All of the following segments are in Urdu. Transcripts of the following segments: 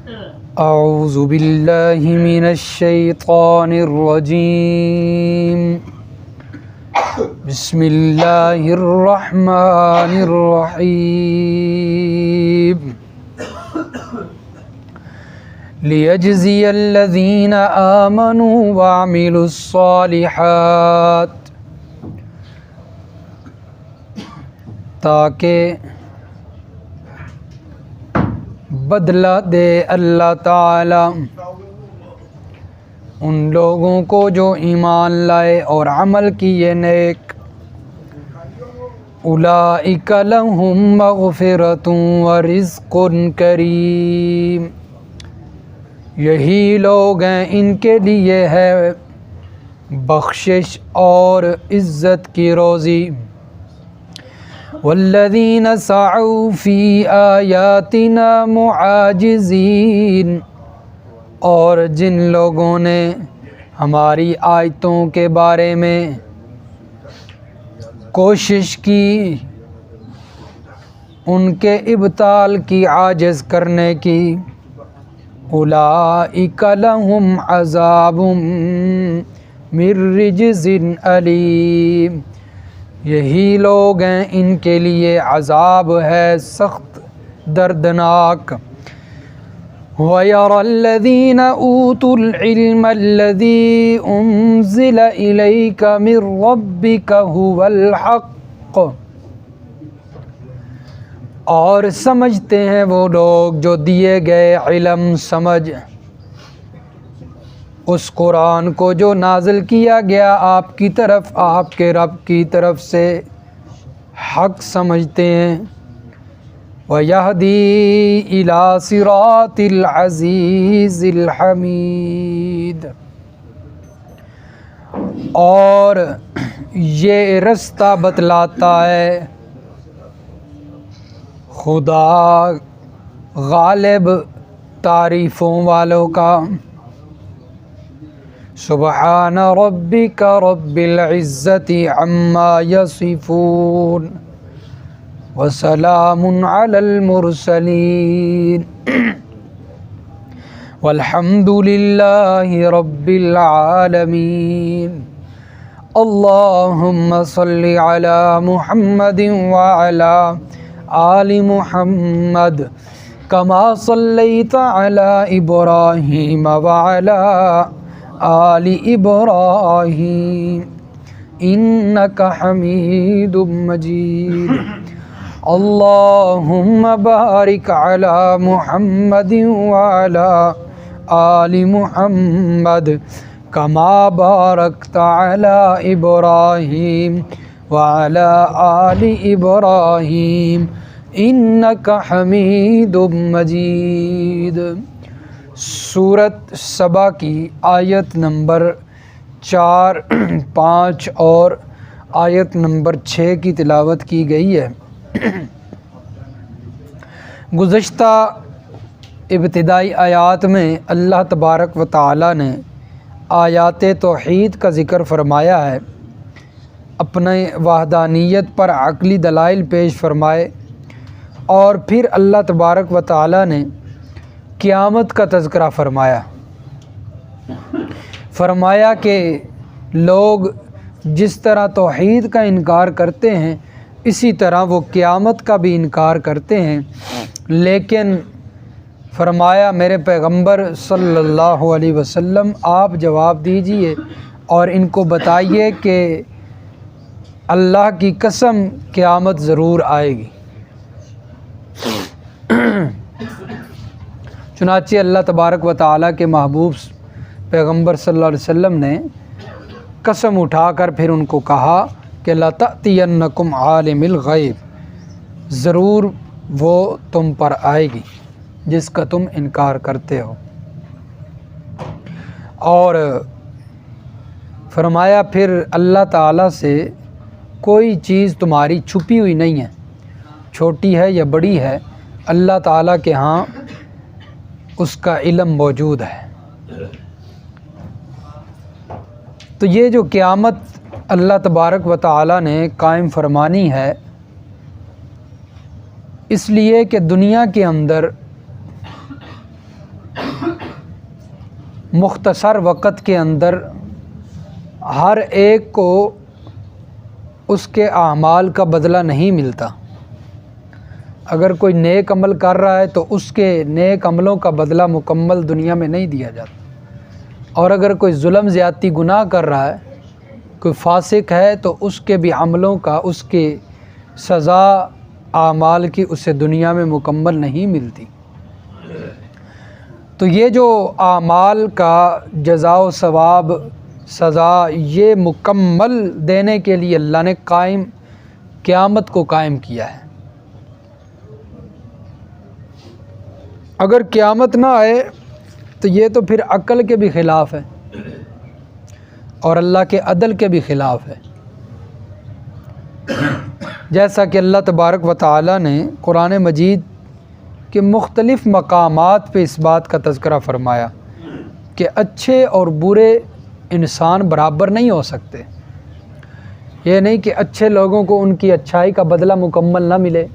اعوذ باللہ من الشیطان الرجیم بسم اللہ الرحمن الرحیم لیجزی الذین آمنوا وعملوا الصالحات، تاکہ بدلہ دے اللہ تعالی ان لوگوں کو جو ایمان لائے اور عمل کیے نیک۔ اولئک لہم مغفرۃ ورزق کریم، یہی لوگ ہیں ان کے لیے ہے بخشش اور عزت کی روزی۔ والذین سعوا فی آیاتنا معاجزین، اور جن لوگوں نے ہماری آیتوں کے بارے میں کوشش کی ان کے ابطال کی، عاجز کرنے کی، اولئک لہم عذاب من رجز علیم، یہی لوگ ہیں ان کے لیے عذاب ہے سخت دردناک۔ وَيَرَى الَّذِينَ أُوتُوا الْعِلْمَ الَّذِي أُنزِلَ إِلَيْكَ مِن رَّبِّكَ هُوَ الْحَقُّ، اور سمجھتے ہیں وہ لوگ جو دیے گئے علم سمجھ اس قرآن کو جو نازل کیا گیا آپ کی طرف، آپ کے رب کی طرف سے، حق سمجھتے ہیں۔ وَيَهْدِي إِلَى صِرَاطِ الْعَزِيزِ الْحَمِيدِ، اور یہ رستہ بتلاتا ہے خدا غالب تعریفوں والوں کا۔ سبحان ربک رب العزت عما یصفون وسلام علی المرسلین والحمد للہ رب العالمین۔ اللہم صل علی محمد وعلی آل محمد کما صلیت علی ابراہیم وعلی آل ابراہیم انک حمید مجید۔ اللہم بارک علی محمد وعلی آل محمد کما بارکت علی ابراہیم وعلی آل ابراہیم انک حمید مجید۔ سورۃ سبا کی آیت نمبر 4، 5 اور آیت نمبر 6 کی تلاوت کی گئی ہے۔ گزشتہ ابتدائی آیات میں اللہ تبارک و تعالی نے آیات توحید کا ذکر فرمایا ہے، اپنے وحدانیت پر عقلی دلائل پیش فرمائے، اور پھر اللہ تبارک و تعالی نے قیامت کا تذکرہ فرمایا کہ لوگ جس طرح توحید کا انکار کرتے ہیں اسی طرح وہ قیامت کا بھی انکار کرتے ہیں، لیکن فرمایا میرے پیغمبر صلی اللہ علیہ وسلم آپ جواب دیجئے اور ان کو بتائیے کہ اللہ کی قسم قیامت ضرور آئے گی۔ چنانچہ اللہ تبارک و تعالیٰ کے محبوب پیغمبر صلی اللہ علیہ وسلم نے قسم اٹھا کر پھر ان کو کہا کہ لَتَأْتِيَنَّكُمْ عَالِمِ الْغَيْبِ، ضرور وہ تم پر آئے گی جس کا تم انکار کرتے ہو۔ اور فرمایا پھر اللہ تعالیٰ سے کوئی چیز تمہاری چھپی ہوئی نہیں ہے، چھوٹی ہے یا بڑی ہے، اللہ تعالیٰ کے ہاں اس کا علم موجود ہے۔ تو یہ جو قیامت اللہ تبارک و تعالیٰ نے قائم فرمانی ہے، اس لیے کہ دنیا کے اندر مختصر وقت کے اندر ہر ایک کو اس کے اعمال کا بدلہ نہیں ملتا۔ اگر کوئی نیک عمل کر رہا ہے تو اس کے نیک عملوں کا بدلہ مکمل دنیا میں نہیں دیا جاتا، اور اگر کوئی ظلم زیادتی گناہ کر رہا ہے، کوئی فاسق ہے، تو اس کے بھی عملوں کا، اس کے سزا اعمال کی اسے دنیا میں مکمل نہیں ملتی۔ تو یہ جو اعمال کا جزا و ثواب، سزا، یہ مکمل دینے کے لیے اللہ نے قیامت کو قائم کیا ہے۔ اگر قیامت نہ آئے تو یہ تو پھر عقل کے بھی خلاف ہے اور اللہ کے عدل کے بھی خلاف ہے۔ جیسا کہ اللہ تبارک و تعالی نے قرآن مجید کے مختلف مقامات پہ اس بات کا تذکرہ فرمایا کہ اچھے اور برے انسان برابر نہیں ہو سکتے۔ یہ نہیں کہ اچھے لوگوں کو ان کی اچھائی کا بدلہ مکمل نہ ملے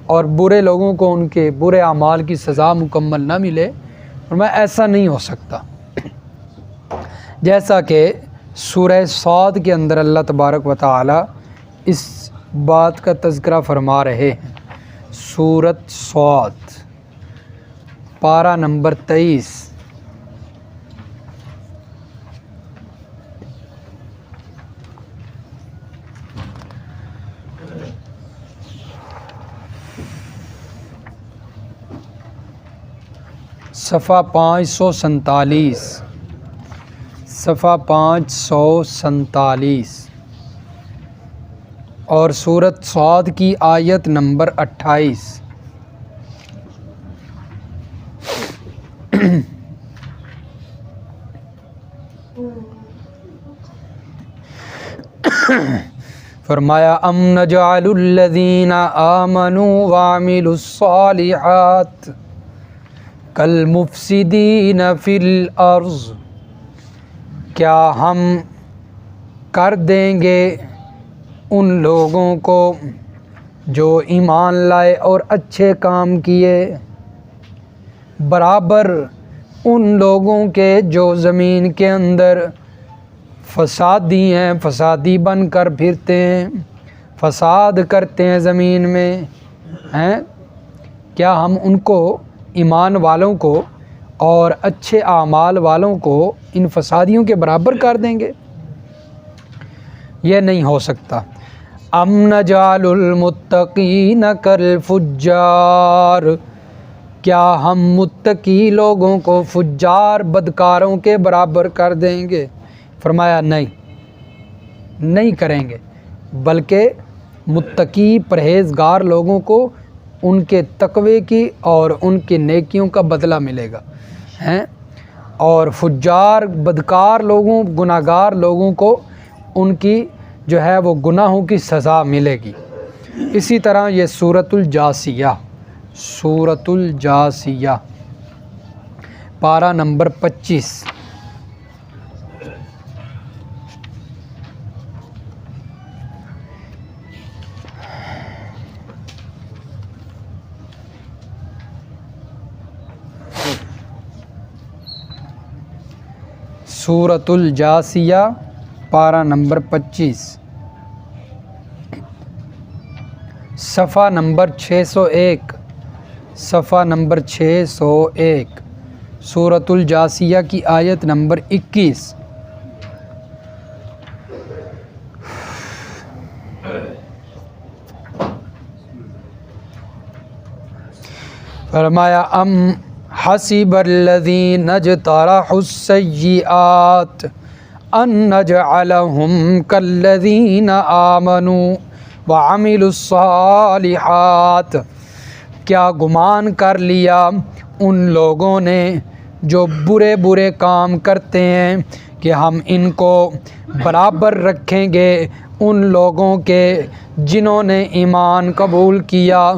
اور برے لوگوں کو ان کے برے اعمال کی سزا مکمل نہ ملے، فرمایا ایسا نہیں ہو سکتا۔ جیسا کہ سورہ صاد کے اندر اللہ تبارک و تعالی اس بات کا تذکرہ فرما رہے ہیں۔ سورۃ صاد پارہ نمبر 23۔ صفحہ 547، صفحہ 547 اور سورۃ صاد کی آیت نمبر 28۔ فرمایا ام نجعل الذین آمنوا وعملوا الصالحات کالمفسدین فی الارض، کیا ہم کر دیں گے ان لوگوں کو جو ایمان لائے اور اچھے کام کیے برابر ان لوگوں کے جو زمین کے اندر فسادی ہیں، فسادی بن کر پھرتے ہیں، فساد کرتے ہیں زمین میں ہیں؟ کیا ہم ان کو، ایمان والوں کو اور اچھے اعمال والوں کو، ان فسادیوں کے برابر کر دیں گے؟ یہ نہیں ہو سکتا۔ ام نجعل المتقین کالفجار، کیا ہم متقی لوگوں کو فجار بدکاروں کے برابر کر دیں گے؟ فرمایا نہیں کریں گے، بلکہ متقی پرہیزگار لوگوں کو ان کے تقوی کی اور ان کی نیکیوں کا بدلہ ملے گا ہیں، اور فجار بدکار لوگوں، گناہگار لوگوں کو ان کی جو ہے وہ گناہوں کی سزا ملے گی۔ اسی طرح یہ سورۃ الجاثیہ، سورۃ الجاثیہ پارہ نمبر 25۔ سورۃ الجاثیہ پارہ نمبر 25، صفحہ نمبر 601، صفحہ نمبر 601، سورۃ الجاثیہ کی آیت نمبر 21۔ فرمایا ام حسب الذین اجترحوا السیئات ان نجعلہم کالذین آمنوا وعملوا الصالحات، کیا گمان کر لیا ان لوگوں نے جو برے برے کام کرتے ہیں کہ ہم ان کو برابر رکھیں گے ان لوگوں کے جنہوں نے ایمان قبول کیا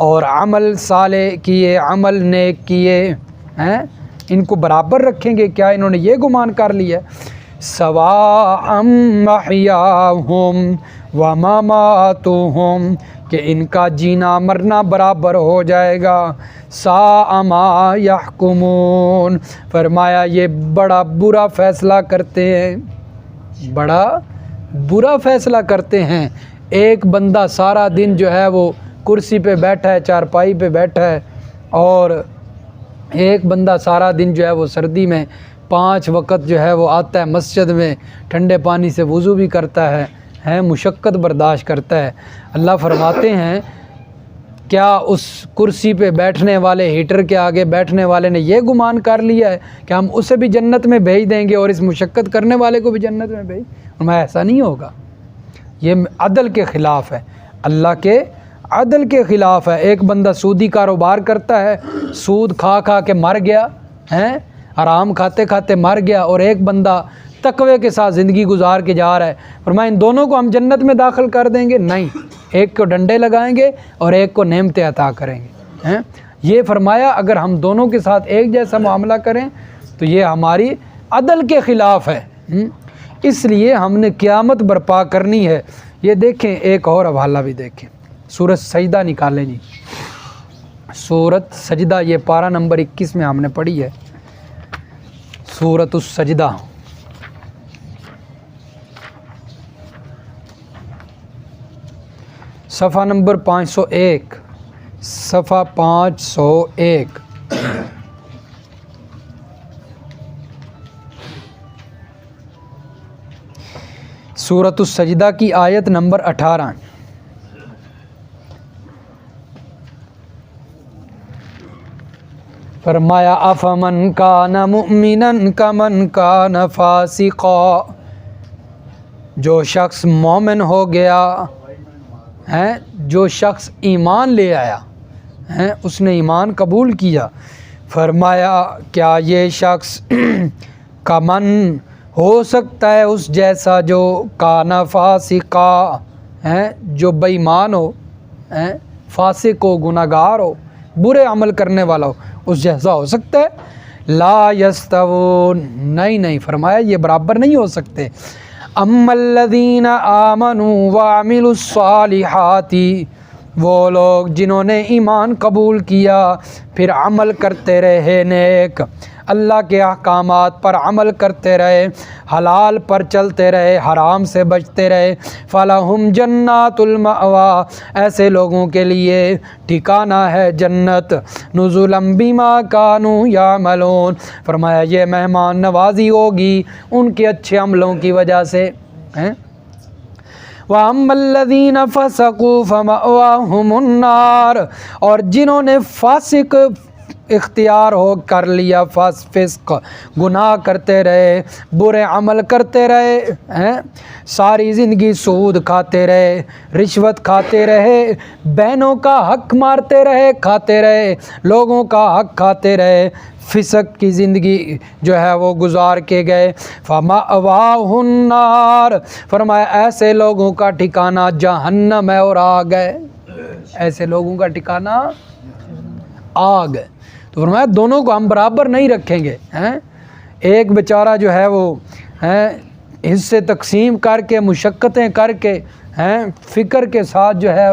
اور عمل صالح کیے، عمل نیک کیے ہیں، ان کو برابر رکھیں گے؟ کیا انہوں نے یہ گمان کر لیا؟ سواء محیاہم ومماتہم، کہ ان کا جینا مرنا برابر ہو جائے گا۔ ساء ما یحکمون، فرمایا یہ بڑا برا فیصلہ کرتے ہیں، بڑا برا فیصلہ کرتے ہیں۔ ایک بندہ سارا دن جو ہے وہ کرسی پہ بیٹھا ہے، چارپائی پہ بیٹھا ہے، اور ایک بندہ سارا دن جو ہے وہ سردی میں 5 وقت جو ہے وہ آتا ہے مسجد میں، ٹھنڈے پانی سے وضو بھی کرتا ہے، مشقت برداشت کرتا ہے۔ اللہ فرماتے ہیں کیا اس کرسی پہ بیٹھنے والے، ہیٹر کے آگے بیٹھنے والے نے یہ گمان کر لیا ہے کہ ہم اسے بھی جنت میں بھیج دیں گے اور اس مشقت کرنے والے کو بھی جنت میں بھیج؟ ہمیں ایسا نہیں ہوگا، یہ عدل کے خلاف ہے، اللہ کے عدل کے خلاف ہے۔ ایک بندہ سودی کاروبار کرتا ہے، سود کھا کھا کے مر گیا، حرام کھاتے کھاتے مر گیا، اور ایک بندہ تقوی کے ساتھ زندگی گزار کے جا رہا ہے، فرمایا ان دونوں کو ہم جنت میں داخل کر دیں گے؟ نہیں، ایک کو ڈنڈے لگائیں گے اور ایک کو نعمتیں عطا کریں گے۔ یہ فرمایا اگر ہم دونوں کے ساتھ ایک جیسا معاملہ کریں تو یہ ہماری عدل کے خلاف ہے، اس لیے ہم نے قیامت برپا کرنی ہے۔ یہ دیکھیں ایک اور حوالہ بھی دیکھیں، سورۃ سجدہ نکالیں جی، سورۃ سجدہ، یہ پارہ نمبر 21 میں ہم نے پڑھی ہے، سورۃ السجدہ۔ صفحہ نمبر 501، صفحہ 501۔ سورۃ السجدہ کی آیت نمبر 18۔ فرمایا افمن کان مؤمنا کمن کان فاسقا، جو شخص مومن ہو گیا ہے، جو شخص ایمان لے آیا ہے، اس نے ایمان قبول کیا، فرمایا کیا یہ شخص کمن ہو سکتا ہے اس جیسا جو کان فاسقا ہے، جو بے ایمان ہو، فاسق ہو، گناہگار ہو، برے عمل کرنے والا ہو، اس جیسا ہو سکتا ہے؟ لا یستوون، نہیں، فرمایا یہ برابر نہیں ہو سکتے۔ اما الذین آمنوا وعملوا الصالحات، وہ لوگ جنہوں نے ایمان قبول کیا پھر عمل کرتے رہے نیک، اللہ کے احکامات پر عمل کرتے رہے، حلال پر چلتے رہے، حرام سے بچتے رہے، فلہم جنات المأویٰ، ایسے لوگوں کے لیے ٹھکانہ ہے جنت، نزلا بما کانوا یعملون، فرمایا یہ مہمان نوازی ہوگی ان کے اچھے عملوں کی وجہ سے۔ وَأَمَّا الَّذِينَ فَسَقُوا فَمَأْوَاهُمُ النَّارُ، اور جنہوں نے فاسق اختیار ہو کر لیا، فسق، گناہ کرتے رہے، برے عمل کرتے رہے، ساری زندگی سود کھاتے رہے، رشوت کھاتے رہے، بہنوں کا حق مارتے رہے، کھاتے رہے، لوگوں کا حق کھاتے رہے، فسق کی زندگی جو ہے وہ گزار کے گئے، فَمَأْوَاهُ النَّارُ، فرمایا ایسے لوگوں کا ٹھکانہ جہنم ہے اور آگ ہے، ایسے لوگوں کا ٹھکانہ آگ ہے۔ تو فرمایا دونوں کو ہم برابر نہیں رکھیں گے، ایک بیچارہ جو ہے وہ حصے تقسیم کر کے، مشقتیں کر کے، فکر کے ساتھ جو ہے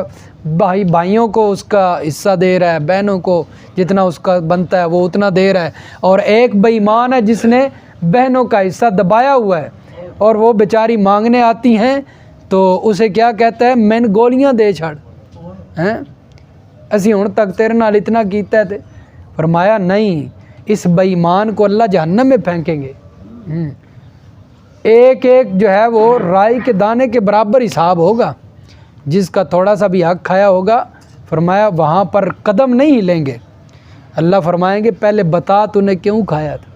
بھائیوں کو اس کا حصہ دے رہا ہے، بہنوں کو جتنا اس کا بنتا ہے وہ اتنا دے رہا ہے، اور ایک بے ایمان ہے جس نے بہنوں کا حصہ دبایا ہوا ہے، اور وہ بیچاری مانگنے آتی ہیں تو اسے کیا کہتا ہے؟ میں نے گولیاں دے چھڑ، اسی ہن تک تیرے نال اتنا کیتا ہے۔ فرمایا نہیں، اس بے ایمان کو اللہ جہنم میں پھینکیں گے، ایک جو ہے وہ رائی کے دانے کے برابر حساب ہوگا، جس کا تھوڑا سا بھی حق کھایا ہوگا، فرمایا وہاں پر قدم نہیں ہلیں گے۔ اللہ فرمائیں گے پہلے بتا تو نے کیوں کھایا تھا۔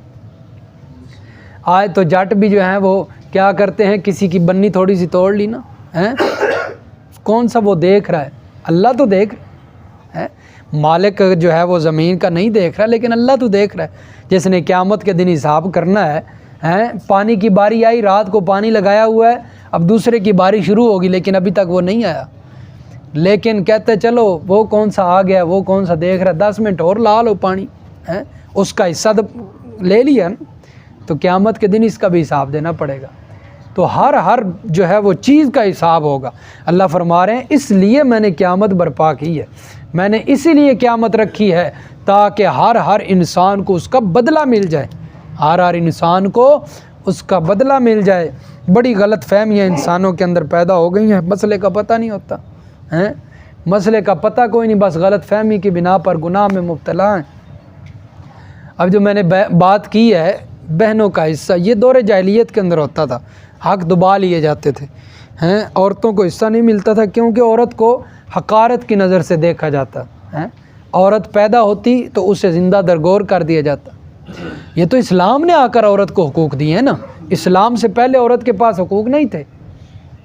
آج تو جٹ بھی جو ہیں وہ کیا کرتے ہیں، کسی کی بنی تھوڑی سی توڑ لی نا، کون سا وہ دیکھ رہا ہے؟ اللہ تو دیکھ رہا ہے، مالک جو ہے وہ زمین کا نہیں دیکھ رہا، لیکن اللہ تو دیکھ رہا ہے، جس نے قیامت کے دن حساب کرنا ہے۔ پانی کی باری آئی، رات کو پانی لگایا ہوا ہے، اب دوسرے کی باری شروع ہوگی لیکن ابھی تک وہ نہیں آیا، لیکن کہتے چلو وہ کون سا آ گیا، وہ کون سا دیکھ رہا ہے، 10 منٹ اور لا لو پانی، اس کا حصہ لے لیا نا، تو قیامت کے دن اس کا بھی حساب دینا پڑے گا۔ تو ہر جو ہے وہ چیز کا حساب ہوگا۔ اللہ فرما رہے ہیں اس لیے میں نے قیامت برپا کی ہے، میں نے اسی لیے قیامت رکھی ہے تاکہ ہر انسان کو اس کا بدلہ مل جائے، ہر انسان کو اس کا بدلہ مل جائے۔ بڑی غلط فہمیاں انسانوں کے اندر پیدا ہو گئی ہیں، مسئلے کا پتہ نہیں ہوتا ہیں، مسئلے کا پتہ کوئی نہیں، بس غلط فہمی کی بنا پر گناہ میں مبتلا ہیں۔ اب جو میں نے بات کی ہے بہنوں کا حصہ، یہ دور جاہلیت کے اندر ہوتا تھا، حق دبا لیے جاتے تھے ہیں، عورتوں کو حصہ نہیں ملتا تھا کیونکہ عورت کو حقارت کی نظر سے دیکھا جاتا ہے، عورت پیدا ہوتی تو اسے زندہ درگور کر دیا جاتا۔ یہ تو اسلام نے آ کر عورت کو حقوق دیے ہیں نا، اسلام سے پہلے عورت کے پاس حقوق نہیں تھے۔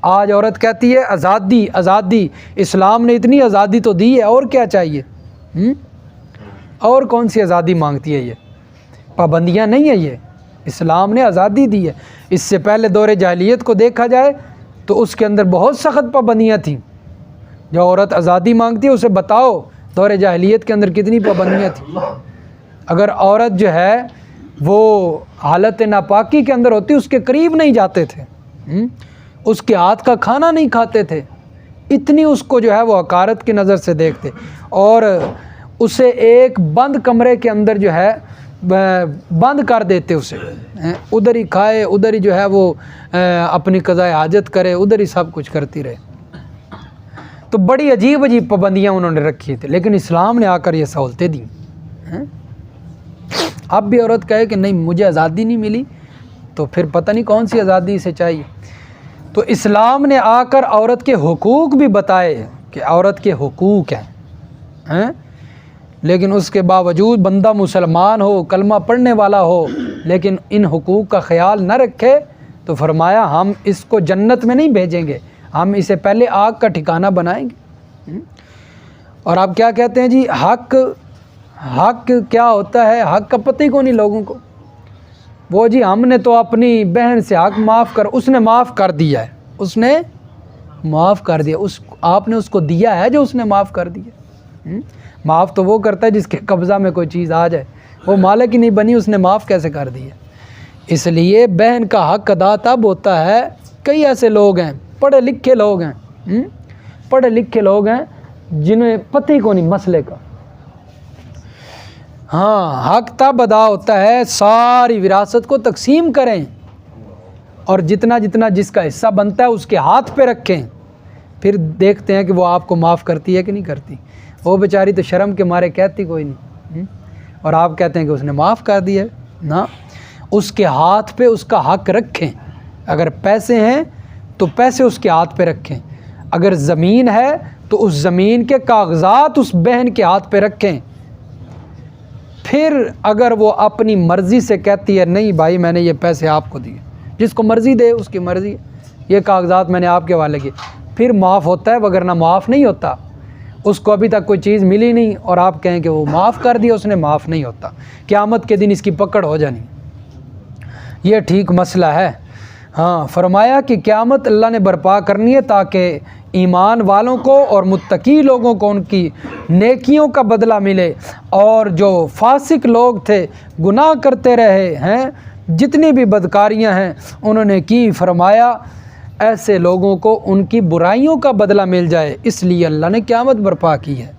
آج عورت کہتی ہے آزادی آزادی، اسلام نے اتنی آزادی تو دی ہے، اور کیا چاہیے؟ اور کون سی آزادی مانگتی ہے؟ یہ پابندیاں نہیں ہیں، یہ اسلام نے آزادی دی ہے۔ اس سے پہلے دور جاہلیت کو دیکھا جائے تو اس کے اندر بہت سخت پابندیاں تھیں۔ جو عورت آزادی مانگتی ہے اسے بتاؤ دور جاہلیت کے اندر کتنی پابندیاں تھیں۔ اگر عورت جو ہے وہ حالت ناپاکی کے اندر ہوتی اس کے قریب نہیں جاتے تھے، اس کے ہاتھ کا کھانا نہیں کھاتے تھے، اتنی اس کو جو ہے وہ حقارت کی نظر سے دیکھتے، اور اسے ایک بند کمرے کے اندر جو ہے بند کر دیتے، اسے ادھر ہی کھائے، ادھر ہی جو ہے وہ اپنی قضاء حاجت کرے، ادھر ہی سب کچھ کرتی رہے۔ تو بڑی عجیب پابندیاں انہوں نے رکھی تھی، لیکن اسلام نے آ کر یہ سہولتیں دیں۔ اب بھی عورت کہے کہ نہیں مجھے آزادی نہیں ملی، تو پھر پتہ نہیں کون سی آزادی اسے چاہیے۔ تو اسلام نے آ کر عورت کے حقوق بھی بتائے کہ عورت کے حقوق ہیں، لیکن اس کے باوجود بندہ مسلمان ہو، کلمہ پڑھنے والا ہو، لیکن ان حقوق کا خیال نہ رکھے تو فرمایا ہم اس کو جنت میں نہیں بھیجیں گے، ہم اسے پہلے آگ کا ٹھکانہ بنائیں گے۔ اور آپ کیا کہتے ہیں جی حق کیا ہوتا ہے؟ حق کا پتہ ہی کو نہیں لوگوں کو۔ وہ جی ہم نے تو اپنی بہن سے حق معاف کر، اس نے معاف کر دیا ہے، اس نے معاف کر دیا، آپ نے اس کو دیا ہے جو اس نے معاف کر دیا۔ معاف تو وہ کرتا ہے جس کے قبضہ میں کوئی چیز آ جائے، وہ مالک ہی نہیں بنی، اس نے معاف کیسے کر دیا؟ اس لیے بہن کا حق ادا تب ہوتا ہے، کئی ایسے لوگ ہیں پڑھے لکھے لوگ ہیں، پڑھے لکھے لوگ ہیں جنہیں پتہ ہی کو نہیں مسئلے کا۔ ہاں حق تب ادا ہوتا ہے ساری وراثت کو تقسیم کریں اور جتنا جتنا جس کا حصہ بنتا ہے اس کے ہاتھ پہ رکھیں، پھر دیکھتے ہیں کہ وہ آپ کو معاف کرتی ہے کہ نہیں کرتی۔ وہ بیچاری تو شرم کے مارے کہتی کوئی نہیں، اور آپ کہتے ہیں کہ اس نے معاف کر دیا ہے۔ نا، اس کے ہاتھ پہ اس کا حق رکھیں۔ اگر پیسے ہیں تو پیسے اس کے ہاتھ پہ رکھیں، اگر زمین ہے تو اس زمین کے کاغذات اس بہن کے ہاتھ پہ رکھیں۔ پھر اگر وہ اپنی مرضی سے کہتی ہے نہیں بھائی میں نے یہ پیسے آپ کو دیے، جس کو مرضی دے اس کی مرضی، یہ کاغذات میں نے آپ کے حوالے کیے، پھر معاف ہوتا ہے، وگرنہ معاف نہیں ہوتا۔ اس کو ابھی تک کوئی چیز ملی نہیں اور آپ کہیں کہ وہ معاف کر دیا، اس نے معاف نہیں ہوتا، قیامت کے دن اس کی پکڑ ہو جانی۔ یہ ٹھیک مسئلہ ہے۔ ہاں فرمایا کہ قیامت اللہ نے برپا کرنی ہے تاکہ ایمان والوں کو اور متقی لوگوں کو ان کی نیکیوں کا بدلہ ملے، اور جو فاسق لوگ تھے گناہ کرتے رہے ہیں، جتنی بھی بدکاریاں ہیں انہوں نے کی، فرمایا ایسے لوگوں کو ان کی برائیوں کا بدلہ مل جائے، اس لیے اللہ نے قیامت برپا کی ہے۔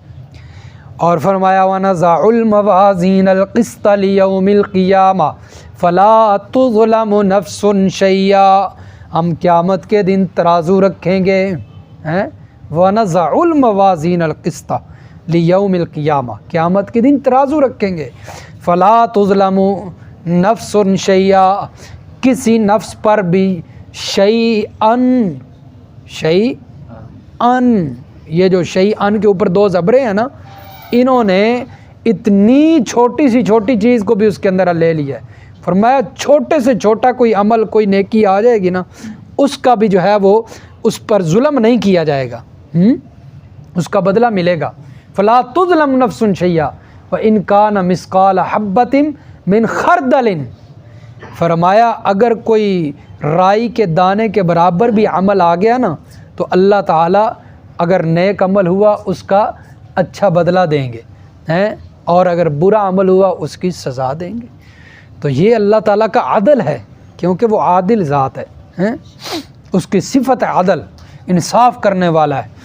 اور فرمایا وَنَزَعُ الْمَوَازِينَ الْقِسْطَ لِيَوْمِ الْقِيَامَةِ فَلَا تُظْلَمُ نَفْسٌ شَيْئًا، ہم قیامت کے دن ترازو رکھیں گے، وَنَزَعُ الْمَوَازِينَ الْقِسْطَ لِيَوْمِ الْقِيَامَةِ، قیامت کے دن ترازو رکھیں گے، فَلَا تُظْلَمُ نَفْسٌ شَيْئًا، کسی نفس پر بھی شیئن، یہ جو شیئن کے اوپر دو زبریں ہیں نا، انہوں نے اتنی چھوٹی سی چھوٹی چیز کو بھی اس کے اندر لے لیا ہے۔ فرمایا چھوٹے سے چھوٹا کوئی عمل، کوئی نیکی آ جائے گی نا، اس کا بھی جو ہے وہ اس پر ظلم نہیں کیا جائے گا، اس کا بدلہ ملے گا۔ فلا تظلم نفس شیئا وان کان مثقال حبۃ من خردل، فرمایا اگر کوئی رائی کے دانے کے برابر بھی عمل آ گیا نا تو اللہ تعالیٰ اگر نیک عمل ہوا اس کا اچھا بدلہ دیں گے، اور اگر برا عمل ہوا اس کی سزا دیں گے۔ تو یہ اللہ تعالیٰ کا عدل ہے، کیونکہ وہ عادل ذات ہیں، اس کی صفت عدل، انصاف کرنے والا ہے۔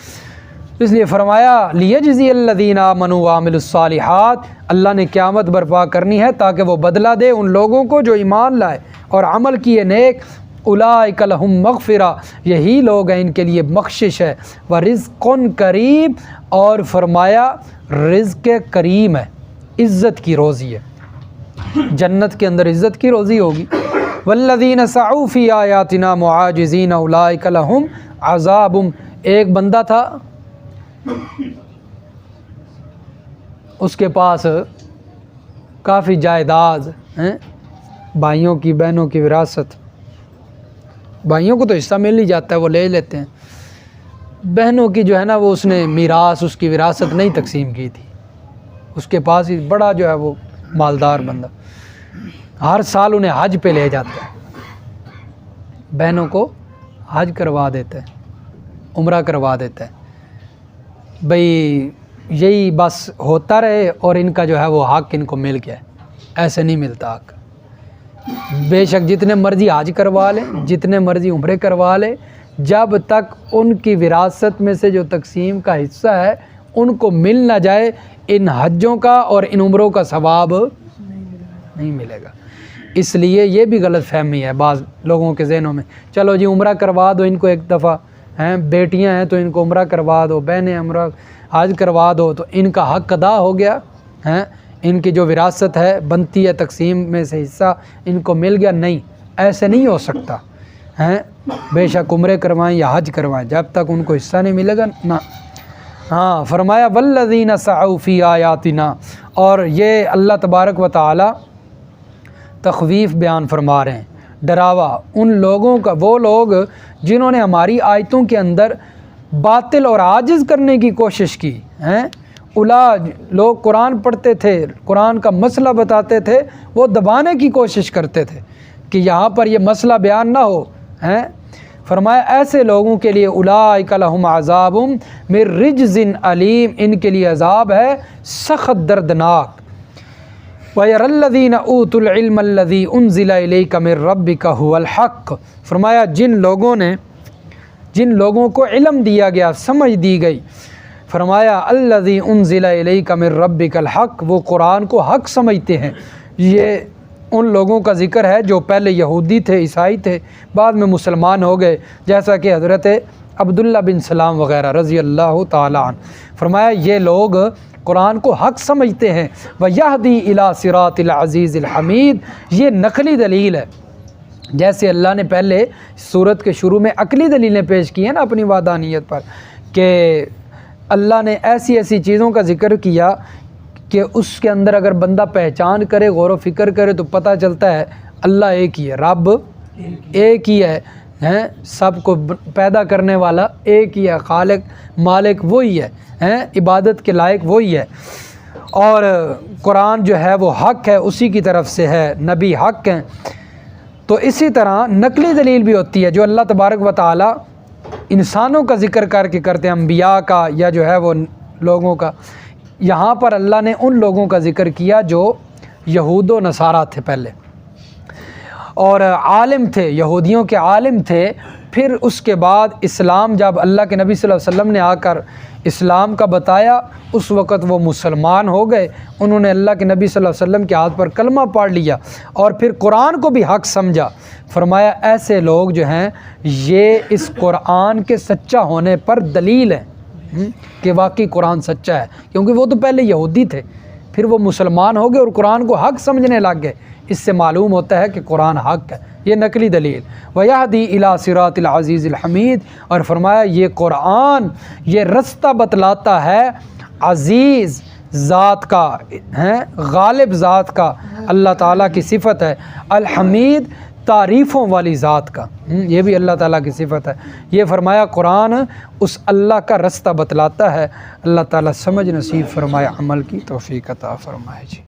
اس لیے فرمایا لیجزی الذین آمنوا وعملوا الصالحات، اللہ نے قیامت برپا کرنی ہے تاکہ وہ بدلہ دے ان لوگوں کو جو ایمان لائے اور عمل کیے نیک۔ اولئک لہم مغفرہ، یہی لوگ ہیں ان کے لیے بخشش ہے، ورزق کریم، اور فرمایا رزق کریم ہے، عزت کی روزی ہے، جنت کے اندر عزت کی روزی ہوگی۔ والذین سعوا فی آیاتنا معاجزین اولئک لہم عذاب، ایک بندہ تھا اس کے پاس کافی جائیداد ہیں، بھائیوں کی بہنوں کی وراثت، بھائیوں کو تو حصہ مل ہی جاتا ہے، وہ لے لیتے ہیں، بہنوں کی جو ہے نا وہ اس نے میراث، اس کی وراثت نہیں تقسیم کی تھی، اس کے پاس ہی بڑا جو ہے وہ مالدار بندہ، ہر سال انہیں حج پہ لے جاتا ہے، بہنوں کو حج کروا دیتا ہے، عمرہ کروا دیتا ہے، بھئی یہی بس ہوتا رہے اور ان کا جو ہے وہ حق ان کو مل گیا ہے، ایسے نہیں ملتا حق۔ بے شک جتنے مرضی حج کروا لیں، جتنے مرضی عمرے کروا لیں، جب تک ان کی وراثت میں سے جو تقسیم کا حصہ ہے ان کو مل نہ جائے، ان حجوں کا اور ان عمروں کا ثواب نہیں ملے گا۔ اس لیے یہ بھی غلط فہمی ہے بعض لوگوں کے ذہنوں میں، چلو جی عمرہ کروا دو ان کو ایک دفعہ، ہیں بیٹیاں ہیں تو ان کو عمرہ کروا دو، بہنیں عمرہ حج کروا دو تو ان کا حق ادا ہو گیا، ہیں ان کی جو وراثت ہے بنتی ہے تقسیم میں سے حصہ ان کو مل گیا۔ نہیں، ایسے نہیں ہو سکتا، ہیں بے شک عمرے کروائیں یا حج کروائیں، جب تک ان کو حصہ نہیں ملے گا نہ۔ ہاں فرمایا والذین سعوا فی آیاتنا، اور یہ اللہ تبارک و تعالی تخویف بیان فرما رہے ہیں، ڈراوا ان لوگوں کا، وہ لوگ جنہوں نے ہماری آیتوں کے اندر باطل اور عاجز کرنے کی کوشش کی ہیں۔ لوگ قرآن پڑھتے تھے، قرآن کا مسئلہ بتاتے تھے، وہ دبانے کی کوشش کرتے تھے کہ یہاں پر یہ مسئلہ بیان نہ ہو، ہیں فرمایا ایسے لوگوں کے لیے اولئک لہم عذاب من رجز علیم، ان کے لیے عذاب ہے سخت دردناک۔ وَيَرَى الَّذِينَ أُوتُوا الْعِلْمَ الَّذِي أُنزِلَ إِلَيْكَ مِن رَّبِّكَ هُوَ الْحَقُّ، فرمایا جن لوگوں کو علم دیا گیا، سمجھ دی گئی، فرمایا الَّذِي أُنزِلَ إِلَيْكَ مِن رَّبِّكَ الْحَقُّ، وہ قرآن کو حق سمجھتے ہیں۔ یہ ان لوگوں کا ذکر ہے جو پہلے یہودی تھے، عیسائی تھے، بعد میں مسلمان ہو گئے، جیسا کہ حضرت عبداللہ بن سلام وغیرہ رضی اللہ تعالی عنہ۔ فرمایا یہ لوگ قرآن کو حق سمجھتے ہیں، وَيَهْدِي إِلَى صِرَاطِ الْعَزِيزِ الْحَمِيدِ، یہ نقلی دلیل ہے، جیسے اللہ نے پہلے سورت کے شروع میں عقلی دلیلیں پیش کی ہیں نا اپنی وحدانیت پر، کہ اللہ نے ایسی ایسی چیزوں کا ذکر کیا کہ اس کے اندر اگر بندہ پہچان کرے، غور و فکر کرے تو پتہ چلتا ہے اللہ ایک ہی ہے، رب ایک ہی ہے، ہیں سب کو پیدا کرنے والا ایک ہی ہے، خالق مالک وہی ہے، ہیں عبادت کے لائق وہی ہے، اور قرآن جو ہے وہ حق ہے، اسی کی طرف سے ہے، نبی حق ہیں۔ تو اسی طرح نقلی دلیل بھی ہوتی ہے جو اللہ تبارک و تعالی انسانوں کا ذکر کر کے کرتے ہیں، انبیاء کا یا جو ہے وہ لوگوں کا۔ یہاں پر اللہ نے ان لوگوں کا ذکر کیا جو یہود و نصارہ تھے پہلے، اور عالم تھے، یہودیوں کے عالم تھے، پھر اس کے بعد اسلام جب اللہ کے نبی صلی اللہ علیہ وسلم نے آ کر اسلام کا بتایا، اس وقت وہ مسلمان ہو گئے، انہوں نے اللہ کے نبی صلی اللہ علیہ وسلم کے ہاتھ پر کلمہ پڑھ لیا اور پھر قرآن کو بھی حق سمجھا۔ فرمایا ایسے لوگ جو ہیں یہ اس قرآن کے سچا ہونے پر دلیل ہے کہ واقعی قرآن سچا ہے، کیونکہ وہ تو پہلے یہودی تھے، پھر وہ مسلمان ہو گئے اور قرآن کو حق سمجھنے لگ گئے، اس سے معلوم ہوتا ہے کہ قرآن حق ہے، یہ نقلی دلیل۔ وَيَهْدِي إِلَى صِرَاطِ الْعَزِيزِ الْحَمِيدِ، اور فرمایا یہ قرآن یہ رستہ بتلاتا ہے عزیز ذات کا، ہیں غالب ذات کا، اللہ تعالیٰ کی صفت ہے، الحمید تعریفوں والی ذات کا، یہ بھی اللہ تعالیٰ کی صفت ہے۔ یہ فرمایا قرآن اس اللہ کا رستہ بتلاتا ہے۔ اللہ تعالیٰ سمجھ نصیب فرمائے، عمل کی توفیق عطا فرمائے جی۔